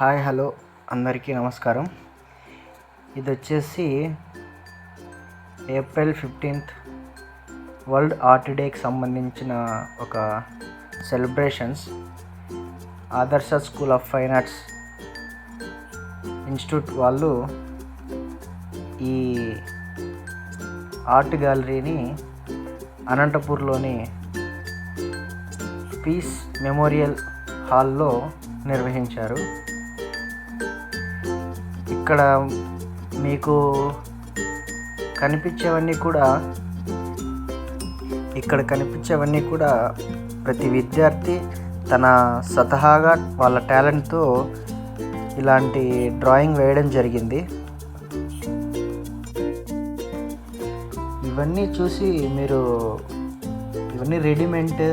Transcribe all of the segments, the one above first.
Hi hello అందరికీ నమస్కారం. ఇది వచ్చేసి ఏప్రిల్ 15th వరల్డ్ ఆర్ట్ డేకి సంబంధించిన ఒక సెలబ్రేషన్స్. ఆదర్శ school of fine arts institute వాళ్ళు ఈ ఆర్ట్ గ్యాలరీని అనంతపూర్లోని పీస్ మెమోరియల్ హాల్లో నిర్వహించారు. ఇక్కడ మీకు కనిపించేవన్నీ కూడా ప్రతి విద్యార్థి తన స్వతహాగా వాళ్ళ టాలెంట్తో ఇలాంటి డ్రాయింగ్ వేయడం జరిగింది. ఇవన్నీ చూసి ఇవన్నీ రెడీమేడ్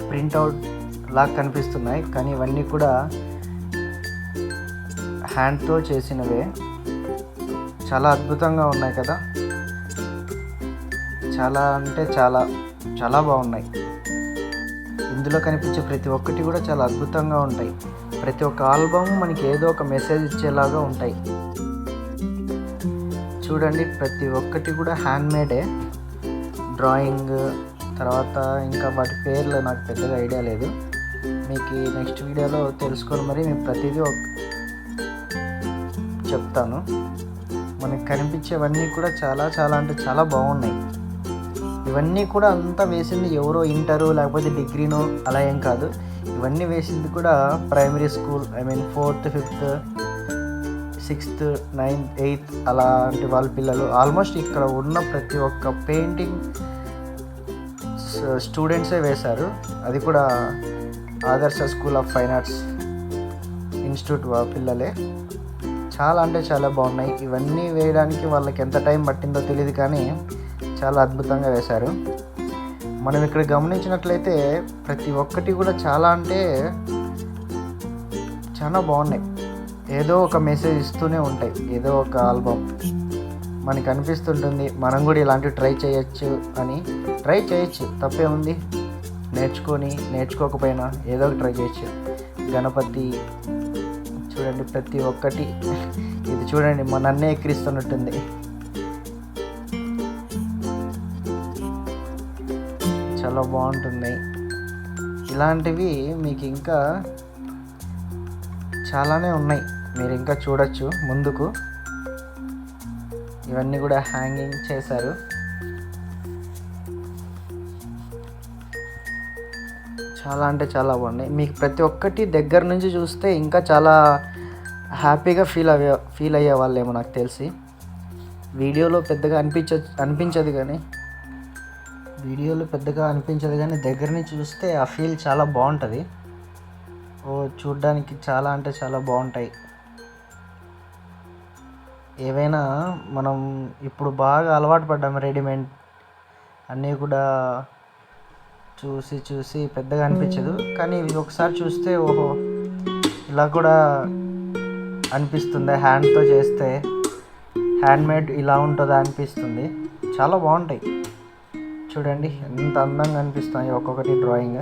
ప్రింట్అవుట్ లాగా కనిపిస్తున్నాయి, కానీ ఇవన్నీ కూడా హ్యాండ్తో చేసినవే. చాలా అద్భుతంగా ఉన్నాయి కదా, చాలా అంటే చాలా చాలా బాగున్నాయి. ఇందులో కనిపించే ప్రతి ఒక్కటి కూడా చాలా అద్భుతంగా ఉంటాయి. ప్రతి ఒక్క ఆల్బమ్ మనకి ఏదో ఒక మెసేజ్ ఇచ్చేలాగా ఉంటాయి. చూడండి, ప్రతి ఒక్కటి కూడా హ్యాండ్మేడే డ్రాయింగ్. తర్వాత ఇంకా వాటి పేర్లు నాకు పెద్దగా ఐడియా లేదు, మీకు నెక్స్ట్ వీడియోలో తెలుసుకొని మరి మీకు ప్రతిదీ చెప్తాను. మనకి కనిపించేవన్నీ కూడా చాలా చాలా అంటే చాలా బాగున్నాయి. ఇవన్నీ కూడా అంతా వేసింది ఎవరో ఇంటరు లేకపోతే డిగ్రీనో అలా ఏం కాదు. ఇవన్నీ వేసింది కూడా primary school, 4th 5th 6th 9th 8th అలాంటి వాళ్ళ పిల్లలు. ఆల్మోస్ట్ ఇక్కడ ఉన్న ప్రతి ఒక్క పెయింటింగ్ స్టూడెంట్సే వేశారు. అది కూడా ఆదర్శ school of fine arts institute పిల్లలే. చాలా అంటే చాలా బాగున్నాయి. ఇవన్నీ వేయడానికి వాళ్ళకి ఎంత టైం పట్టిందో తెలియదు, కానీ చాలా అద్భుతంగా వేశారు. మనం ఇక్కడ గమనించినట్లయితే ప్రతి ఒక్కటి కూడా చాలా అంటే చాలా బాగున్నాయి. ఏదో ఒక మెసేజ్ ఇస్తూనే ఉంటాయి. ఏదో ఒక ఆల్బమ్ మనకి అనిపిస్తుంటుంది మనం కూడా ఇలాంటివి ట్రై చేయొచ్చు, తప్పే ఉంది. నేర్చుకోకపోయినా ఏదో ఒక ట్రై చేయొచ్చు. గణపతి చూడండి, ప్రతి ఒక్కటి. ఇది చూడండి, మా నన్నే ఎక్కిరిస్తున్నట్టుంది. చాలా బాగుంటుంది. ఇలాంటివి మీకు ఇంకా చాలానే ఉన్నాయి, మీరు ఇంకా చూడొచ్చు ముందుకు. ఇవన్నీ కూడా హ్యాంగింగ్ చేశారు. చాలా అంటే చాలా బాగున్నాయి. మీకు ప్రతి ఒక్కటి దగ్గర నుంచి చూస్తే ఇంకా చాలా హ్యాపీగా ఫీల్ అయ్యే వాళ్ళేమో నాకు తెలిసి. వీడియోలో పెద్దగా అనిపించదు కానీ దగ్గర నుంచి చూస్తే ఆ ఫీల్ చాలా బాగుంటుంది. చూడ్డానికి చాలా అంటే చాలా బాగుంటాయి. ఏవైనా మనం ఇప్పుడు బాగా అలవాటు పడ్డాము రెడీమేడ్ అన్నీ కూడా చూసి పెద్దగా అనిపించదు, కానీ ఇవి ఒకసారి చూస్తే ఓహో ఇలా కూడా అనిపిస్తుంది. హ్యాండ్తో చేస్తే హ్యాండ్మేడ్ ఇలా ఉంటుందా అనిపిస్తుంది. చాలా బాగుంటాయి. చూడండి ఎంత అందంగా అనిపిస్తాయి ఒక్కొక్కటి డ్రాయింగ్.